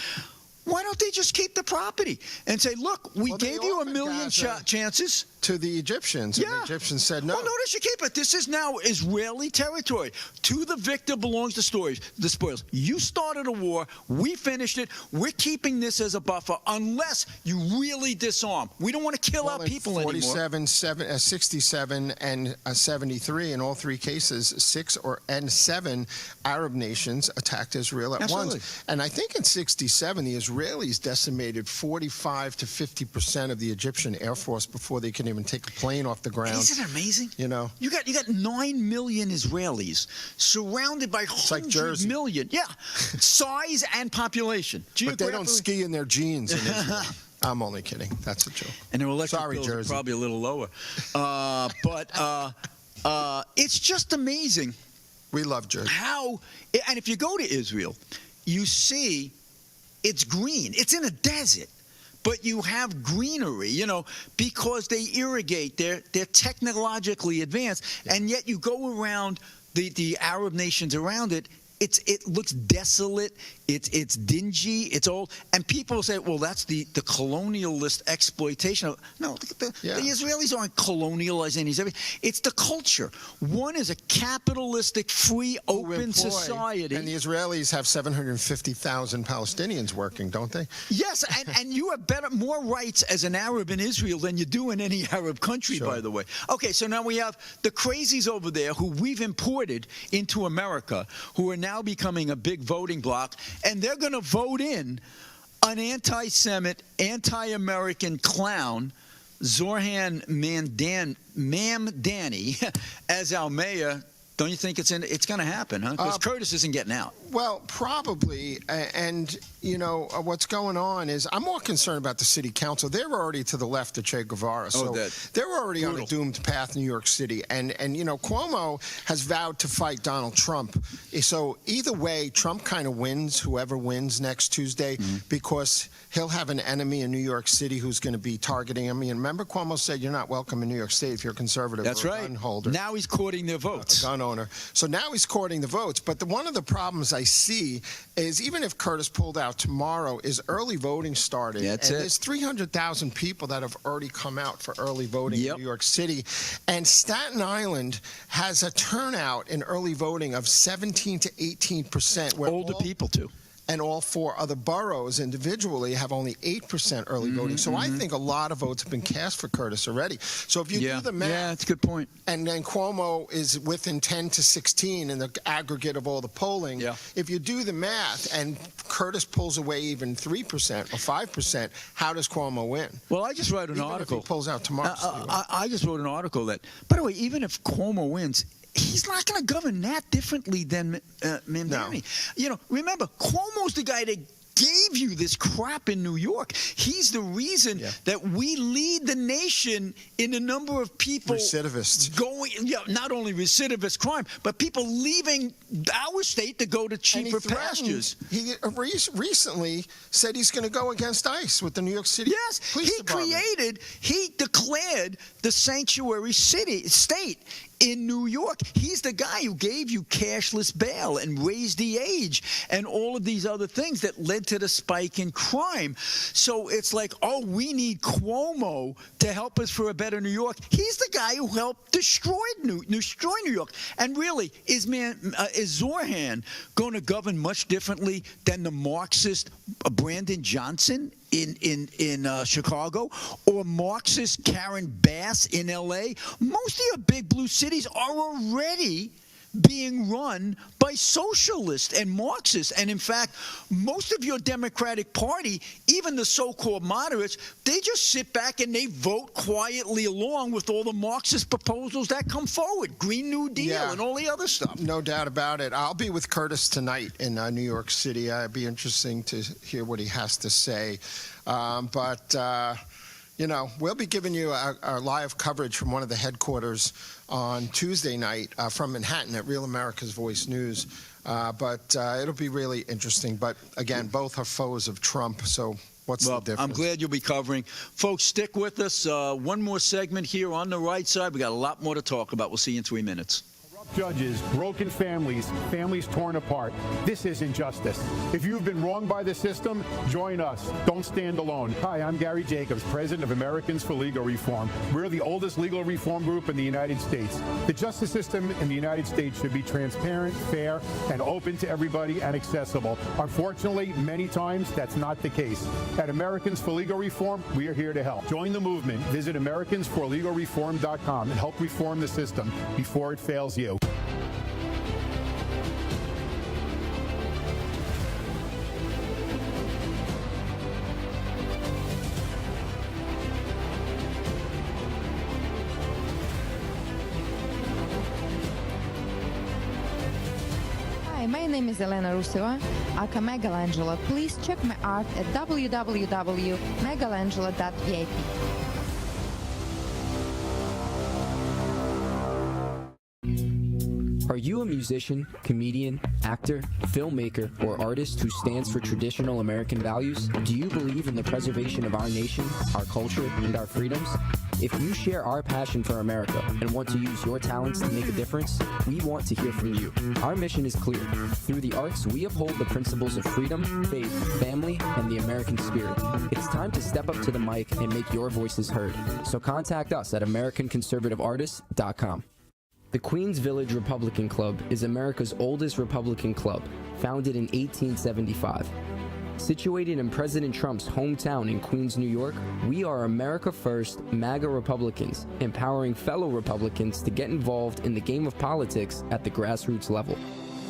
Why don't they just keep the property and say, look, we gave you 1 million chances? To the Egyptians. And the Egyptians said no. Well, no, they should keep it. This is now Israeli territory. To the victor belongs the spoils. You started a war. We finished it. We're keeping this as a buffer unless you really disarm. We don't want to kill our people anymore. 67, and 73, in all three cases, 6 and 7 Arab nations attacked Israel at once. And I think in 67, the Israelis decimated 45 to 50% of the Egyptian Air Force before they could even take a plane off the ground. Isn't it amazing? You got 9 million Israelis surrounded by hundreds million. Yeah, size and population. But they don't ski in their jeans in Israel. I'm only kidding. That's a joke. And their electric bills are probably a little lower. But it's just amazing. We love Jersey. And if you go to Israel, you see it's green. It's in a desert. But you have greenery, because they irrigate. They're technologically advanced. And yet you go around the Arab nations around it, it looks desolate. It's dingy. It's old. And people say, well, that's the colonialist exploitation. No, the Israelis aren't colonializing these. It's the culture. One is a capitalistic, free, open society. And the Israelis have 750,000 Palestinians working, don't they? Yes, and you have more rights as an Arab in Israel than you do in any Arab country, by the way. Okay, so now we have the crazies over there who we've imported into America, who are now becoming a big voting bloc. And they're going to vote in an anti-Semite, anti-American clown, Zoran Mamdani, as our mayor. Don't you think it's going to happen, huh? Because Curtis isn't getting out. Well, probably. And, what's going on is I'm more concerned about the city council. They're already to the left of Che Guevara. So they're already on a doomed path in New York City. And Cuomo has vowed to fight Donald Trump. So either way, Trump kind of wins, whoever wins next Tuesday, because he'll have an enemy in New York City who's going to be targeting him. And remember, Cuomo said you're not welcome in New York State if you're a conservative That's or a right. gun holder. Now he's courting their votes. A gun owner. So now he's courting the votes. But one of the problems I see is even if Curtis pulled out tomorrow, is early voting started. That's and it. There's 300,000 people that have already come out for early voting in New York City. And Staten Island has a turnout in early voting of 17 to 18%. Older people, too. And all 4 other boroughs individually have only 8% early voting. So I think a lot of votes have been cast for Curtis already. So if you do the math, that's a good point. And then Cuomo is within 10 to 16 in the aggregate of all the polling. If you do the math and Curtis pulls away even 3% or 5%, how does Cuomo win? Well, I just wrote an article. If he pulls out tomorrow. I just wrote an article that, by the way, even if Cuomo wins, he's not going to govern that differently than Mamdani. Remember, Cuomo's the guy that gave you this crap in New York. He's the reason that we lead the nation in the number of people recidivists going. Not only recidivist crime, but people leaving our state to go to cheaper pastures. He recently said he's going to go against ICE with the New York City. Yes, he declared the sanctuary state in New York. He's the guy who gave you cashless bail and raised the age and all of these other things that led to the spike in crime. So it's like, we need Cuomo to help us for a better New York. He's the guy who helped destroy New York. And really, is Zorhan going to govern much differently than the Marxist Brandon Johnson in Chicago, or Marxist Karen Bass in L.A.? Most of your big blue cities are already being run by socialists and Marxists. And in fact, most of your Democratic Party, even the so-called moderates, they just sit back and they vote quietly along with all the Marxist proposals that come forward. Green New Deal and all the other stuff. No doubt about it. I'll be with Curtis tonight in New York City. It'd be interesting to hear what he has to say. We'll be giving you our live coverage from one of the headquarters on Tuesday night from Manhattan at Real America's Voice News. It'll be really interesting. But again, both are foes of Trump. So what's the difference? I'm glad you'll be covering. Folks, stick with us. One more segment here on the right side. We got a lot more to talk about. We'll see you in 3 minutes. Judges, broken families, families torn apart. This isn't justice. If you've been wronged by the system, join us. Don't stand alone. Hi, I'm Gary Jacobs, president of Americans for Legal Reform. We're the oldest legal reform group in the United States. The justice system in the United States should be transparent, fair, and open to everybody and accessible. Unfortunately, many times that's not the case. At Americans for Legal Reform, we are here to help. Join the movement. Visit AmericansForLegalReform.com and help reform the system before it fails you. My name is Elena Ruseva, aka Megalangela. Please check my art at www.megalangela.vip. Are you a musician, comedian, actor, filmmaker, or artist who stands for traditional American values? Do you believe in the preservation of our nation, our culture, and our freedoms? If you share our passion for America and want to use your talents to make a difference, we want to hear from you. Our mission is clear. Through the arts, we uphold the principles of freedom, faith, family, and the American spirit. It's time to step up to the mic and make your voices heard. So contact us at AmericanConservativeArtists.com. The Queens Village Republican Club is America's oldest Republican club, founded in 1875. Situated in President Trump's hometown in Queens, New York, we are America First MAGA Republicans, empowering fellow Republicans to get involved in the game of politics at the grassroots level.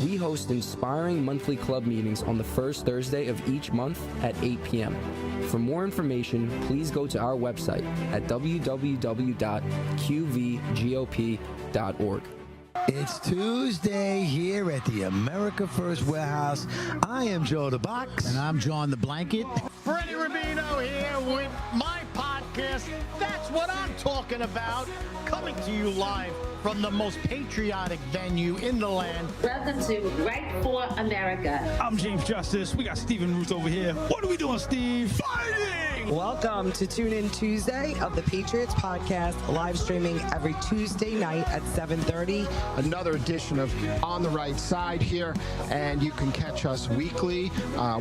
We host inspiring monthly club meetings on the first Thursday of each month at 8 p.m. For more information, please go to our website at www.qvgop.org. It's Tuesday here at the America First Warehouse. I am Joe the Box. And I'm John the Blanket. Freddie Rubino here with my podcast. That's what I'm talking about. Coming to you live from the most patriotic venue in the land. Welcome to Right for America. I'm James Justice. We got Stephen Ruth over here. What are we doing, Steve? Fighting! Welcome to Tune In Tuesday of the Patriots Podcast, live streaming every Tuesday night at 7:30. Another edition of On the Right Side here, and you can catch us weekly,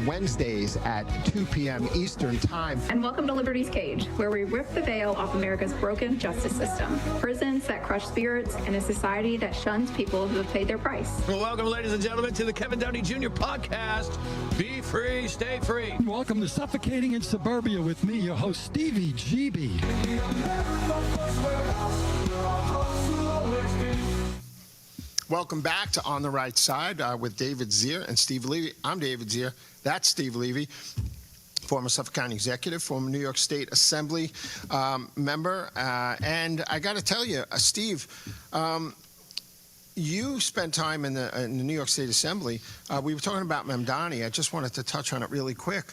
Wednesdays at 2 p.m. Eastern Time. And welcome to Liberty's Cage, where we rip the veil off America's broken justice system. Prisons that crush spirits and a society that shuns people who have paid their price. Well, welcome, ladies and gentlemen, to the Kevin Downey Jr. Podcast. Be free, stay free. Welcome to Suffocating in Suburbia with me, your host, Stevie GB. Welcome back to On the Right Side with David Zier and Steve Levy. I'm David Zier. That's Steve Levy, former Suffolk County executive, former New York State Assembly member. And I got to tell you, Steve, you spent time in the New York State Assembly. We were talking about Mamdani. I just wanted to touch on it really quick.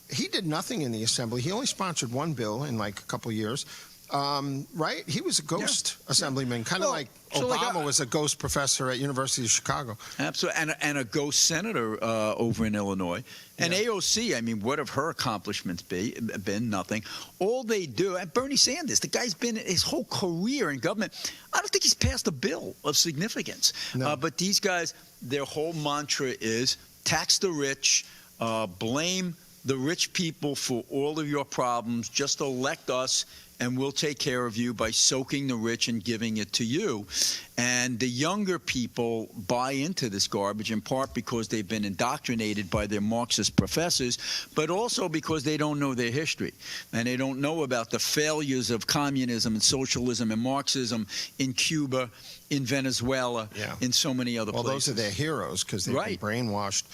He did nothing in the Assembly. He only sponsored one bill in like a couple of years. Right? He was a ghost assemblyman, kind of like Obama was a ghost professor at University of Chicago. Absolutely, and a ghost senator over in Illinois. And AOC, I mean, what have her accomplishments been? Nothing. All they do, and Bernie Sanders, the guy's been his whole career in government. I don't think he's passed a bill of significance. No. But these guys, their whole mantra is tax the rich, blame the rich people for all of your problems, just elect us, and we'll take care of you by soaking the rich and giving it to you. And the younger people buy into this garbage, in part because they've been indoctrinated by their Marxist professors, but also because they don't know their history. And they don't know about the failures of communism and socialism and Marxism in Cuba, in Venezuela, in so many other places. Well, those are their heroes because they've been brainwashed.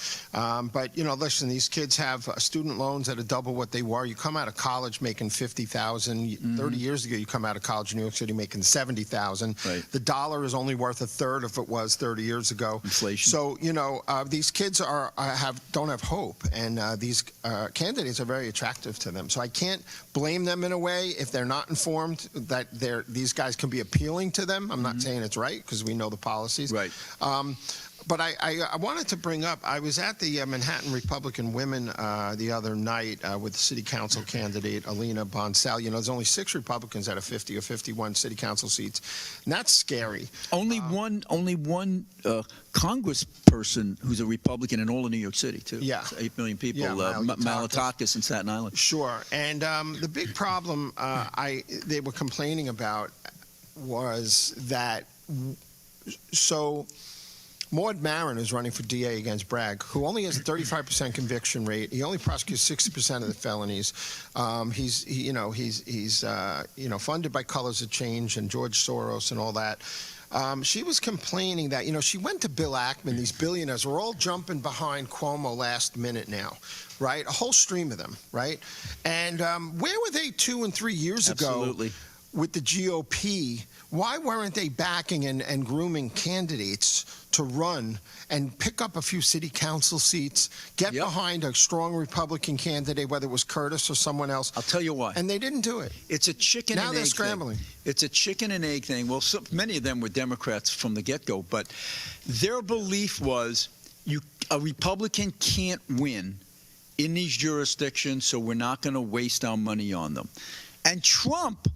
But, you know, listen, these kids have student loans that are double what they were. You come out of college making $50,000. 30 years ago, you come out of college in New York City making $70,000. Right. The dollar is only worth a third of it was 30 years ago. Inflation. So, you know, these kids don't have hope, and these candidates are very attractive to them. So I can't blame them in a way if they're not informed that these guys can be appealing to them. I'm not saying it's right because we know the policies. Right. But I wanted to bring up, I was at the Manhattan Republican Women the other night with the city council candidate, Alina Bonsell. You know, there's only 6 Republicans out of 50 or 51 city council seats. And that's scary. Only one congressperson who's a Republican in all of New York City, too. Yeah. It's 8 million people. Yeah, Malotakis in Staten Island. Sure. And the big problem they were complaining about was that, Maud Maron is running for DA against Bragg, who only has a 35% conviction rate. He only prosecutes 60% of the felonies. He's funded by Colors of Change and George Soros and all that. She was complaining that, she went to Bill Ackman. These billionaires are all jumping behind Cuomo last minute now, right? A whole stream of them, right? And where were they 2 and 3 years ago with the GOP? Why weren't they backing and grooming candidates to run and pick up a few city council seats, get behind a strong Republican candidate, whether it was Curtis or someone else? I'll tell you why. And they didn't do it. It's a chicken and egg thing. Now they're scrambling. It's a chicken and egg thing. Well, many of them were Democrats from the get-go, but their belief was a Republican can't win in these jurisdictions, so we're not going to waste our money on them. And Trump,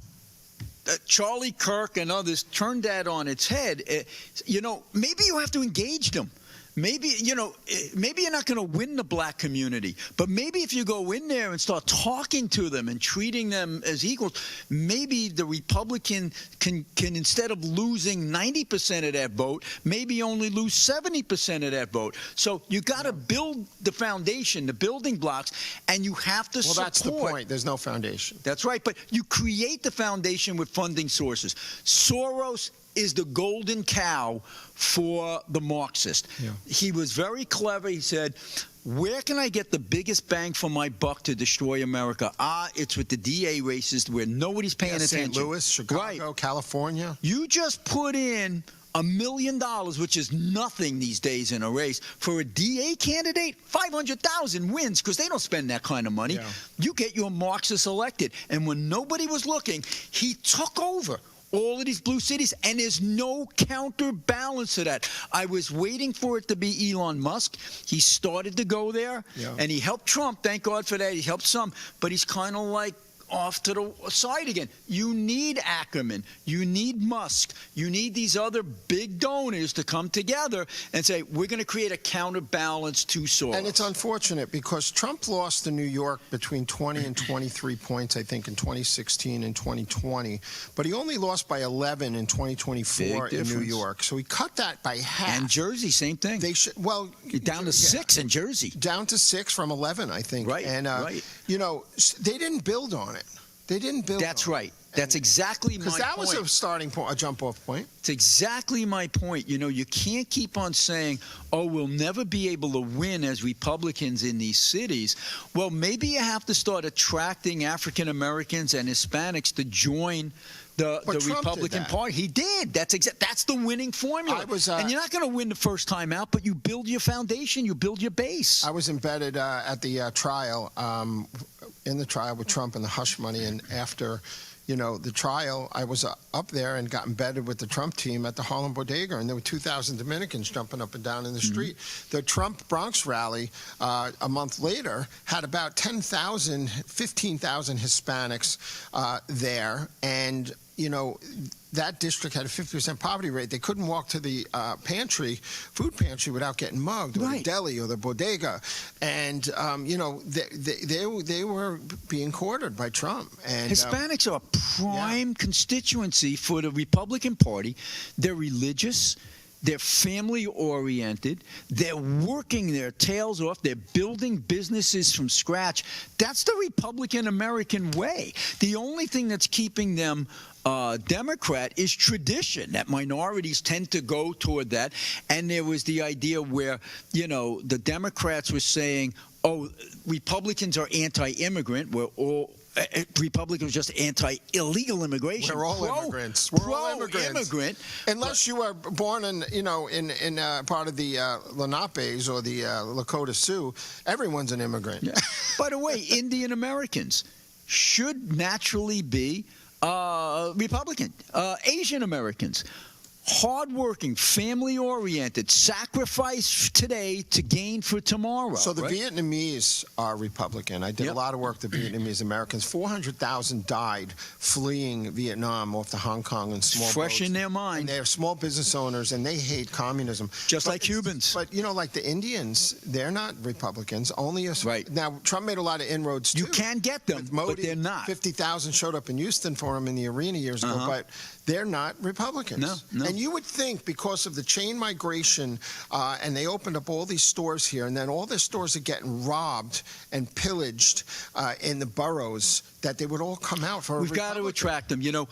Charlie Kirk and others turned that on its head. Maybe you have to engage them. Maybe you're not going to win the black community, but maybe if you go in there and start talking to them and treating them as equals, maybe the Republican can instead of losing 90% of that vote, maybe only lose 70% of that vote. So you got to build the foundation, the building blocks, and you have to support. Well, that's the point. There's no foundation. That's right, but you create the foundation with funding sources. Soros is the golden cow for the Marxist. Yeah. He was very clever. He said, where can I get the biggest bang for my buck to destroy America? It's with the DA races where nobody's paying attention. St. Louis, Chicago, California. You just put in $1 million, which is nothing these days in a race, for a DA candidate, 500,000 wins because they don't spend that kind of money. Yeah. You get your Marxist elected. And when nobody was looking, he took over all of these blue cities, and there's no counterbalance to that. I was waiting for it to be Elon Musk. He started to go there, and he helped Trump. Thank God for that. He helped some, but he's kind of like off to the side again. You need Ackerman. You need Musk. You need these other big donors to come together and say, we're going to create a counterbalance to Soros. And it's unfortunate because Trump lost in New York between 20 and 23 points, I think, in 2016 and 2020. But he only lost by 11 in 2024 in New York. So he cut that by half. And Jersey, same thing. They should, well, down to 6 in Jersey. Down to 6 from 11, I think. Right, and, right. You know, they didn't build on it. They didn't build That's on right. it. That's exactly my point. Because that was a starting point, a jump-off point. It's exactly my point. You know, you can't keep on saying, oh, we'll never be able to win as Republicans in these cities. Well, maybe you have to start attracting African Americans and Hispanics to join the Republican Party. He did. That's the winning formula. And you're not going to win the first time out, but you build your foundation, you build your base. I was embedded at the trial, in the trial with Trump and the hush money, and after, you know, the trial, I was up there and got embedded with the Trump team at the Harlem Bodega, and there were 2,000 Dominicans jumping up and down in the street. The Trump Bronx rally a month later had about 10,000, 15,000 Hispanics there, and you know, that district had a 50% poverty rate. They couldn't walk to the food pantry, without getting mugged, or the deli or the bodega. And, you know, they were being courted by Trump. And Hispanics are a prime constituency for the Republican Party. They're religious. They're family-oriented. They're working their tails off. They're building businesses from scratch. That's the Republican-American way. The only thing that's keeping them Democrat is tradition, that minorities tend to go toward that. And there was the idea where, you know, the Democrats were saying, oh, Republicans are anti-immigrant. We're all Republicans just anti-illegal immigration. We're all immigrants. We're all immigrant. Unless you are born in, you know, in part of the Lenapes or the Lakota Sioux, everyone's an immigrant. Yeah. By the way, Indian Americans should naturally be Republican. Asian Americans, hardworking, family-oriented, sacrifice today to gain for tomorrow. So the Vietnamese are Republican. I did a lot of work with the Vietnamese Americans. 400,000 died fleeing Vietnam off to Hong Kong in small Fresh boats. in their mind. And they're small business owners, and they hate communism. Just like Cubans. But, you know, like the Indians, they're not Republicans. Only a... Right. Now, Trump made a lot of inroads, too. You can get them, but they're not. 50,000 showed up in Houston for him in the arena years ago, but they're not Republicans. No. And you would think because of the chain migration, and they opened up all these stores here, and then all their stores are getting robbed and pillaged in the boroughs, that they would all come out for a We've got to attract them. You know,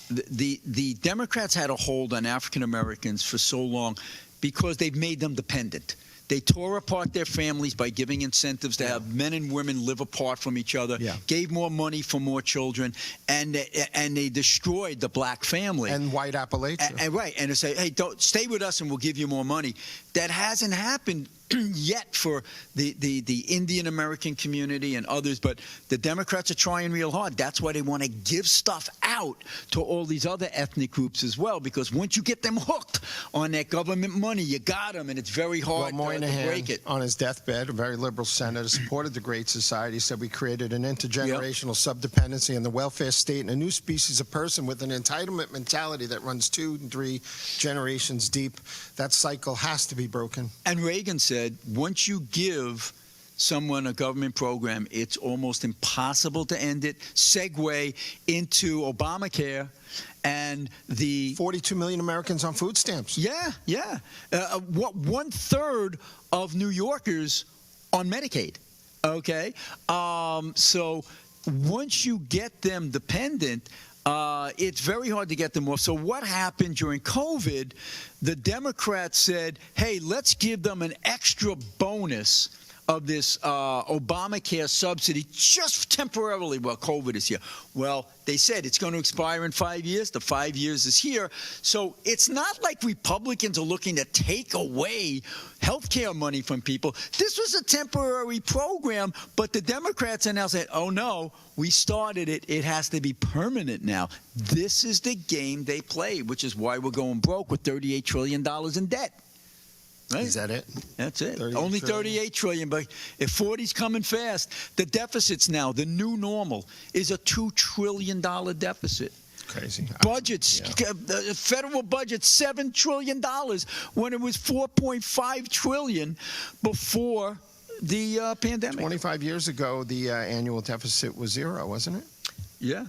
the Democrats had a hold on African Americans for so long because they've made them dependent. They tore apart their families by giving incentives to have men and women live apart from each other, gave more money for more children, and they destroyed the black family. And white Appalachia. And they say, hey, don't stay with us and we'll give you more money. That hasn't happened yet for the Indian American community and others, but the Democrats are trying real hard. That's why they want to give stuff out to all these other ethnic groups as well, because once you get them hooked on that government money, you got them, and it's very hard to break it. On his deathbed, a very liberal senator, supported the Great Society, said we created an intergenerational subdependency in the welfare state and a new species of person with an entitlement mentality that runs 2 and 3 generations deep. That cycle has to be broken. And Reagan said, once you give someone a government program, it's almost impossible to end it. Segue into Obamacare and the 42 million Americans on food stamps. Yeah. What 1/3 of New Yorkers on Medicaid. Okay, so once you get them dependent, it's very hard to get them off. So what happened during COVID? The Democrats said, hey, let's give them an extra bonus of this Obamacare subsidy just temporarily while COVID is here. Well, they said it's going to expire in 5 years. The 5 years is here. So it's not like Republicans are looking to take away health care money from people. This was a temporary program, but the Democrats are now saying, oh, no, we started it. It has to be permanent now. This is the game they play, which is why we're going broke with $38 trillion in debt. Right? Is that it? That's it. 38 Only trillion? $38 trillion, but if 40's coming fast, the deficits now, the new normal, is a $2 trillion deficit. Crazy. Budgets, the federal budget, $7 trillion when it was $4.5 trillion before the pandemic. 25 years ago, the annual deficit was zero, wasn't it? Yeah.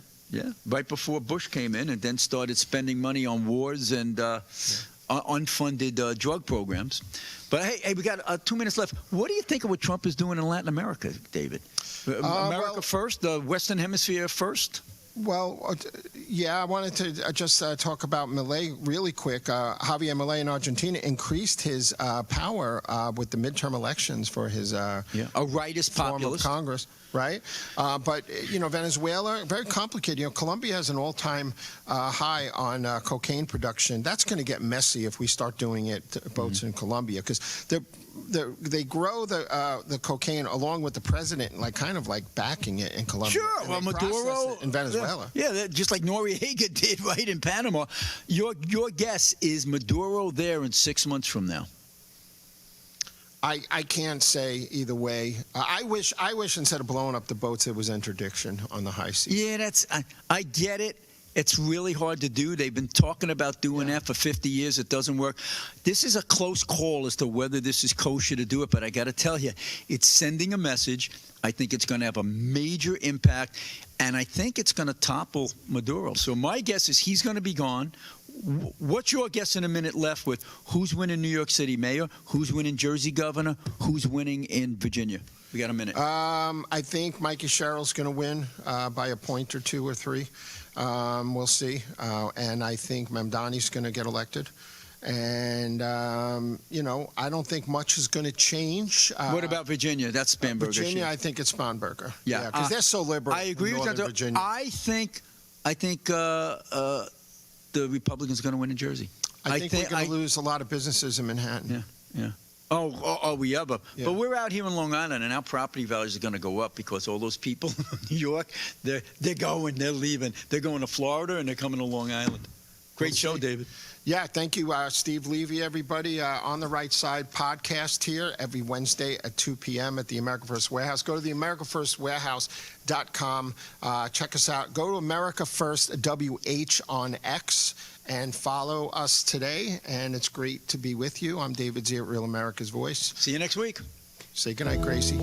Right before Bush came in and then started spending money on wars and unfunded drug programs. But hey, we got 2 minutes left. What do you think of what Trump is doing in Latin America, David? America first, the Western Hemisphere first? Well, yeah, I wanted to just talk about Milei really quick. Javier Milei in Argentina increased his power with the midterm elections for his a rightist form populist of Congress. Right, but Venezuela, very complicated. Colombia has an all-time high on cocaine production. That's going to get messy if we start doing it boats in Colombia, because they grow the cocaine along with the president, kind of backing it in Colombia. Sure, well, Maduro in Venezuela. Yeah, just like Noriega did right in Panama. Your guess is Maduro there in 6 months from now? I can't say either way. I wish instead of blowing up the boats, it was interdiction on the high seas. Yeah, I get it. It's really hard to do. They've been talking about doing that for 50 years. It doesn't work. This is a close call as to whether this is kosher to do it, but I got to tell you, it's sending a message. I think it's going to have a major impact, and I think it's going to topple Maduro. So my guess is he's going to be gone. What's your guess in a minute left with who's winning New York City mayor, who's winning Jersey governor, who's winning in Virginia? We got a minute. I think Mikey Sherrill's going to win by a point or two or three. We'll see. And I think Mamdani's going to get elected. And, I don't think much is going to change. What about Virginia? That's Spanberger. Virginia, I think it's Spanberger. Yeah, because they're so liberal. I agree with that. Virginia. I think the Republicans are going to win in Jersey. I think we're going to lose a lot of businesses in Manhattan. Yeah. Oh, we are. But we're out here in Long Island, and our property values are going to go up because all those people in New York, they're leaving. They're going to Florida, and they're coming to Long Island. Great show, David. Yeah, thank you, Steve Levy, everybody. On the Right Side podcast here every Wednesday at 2 p.m. at the America First Warehouse. Go to the AmericaFirstWarehouse.com. Check us out. Go to America First WH on X and follow us today. And it's great to be with you. I'm David Z at Real America's Voice. See you next week. Say goodnight, Gracie.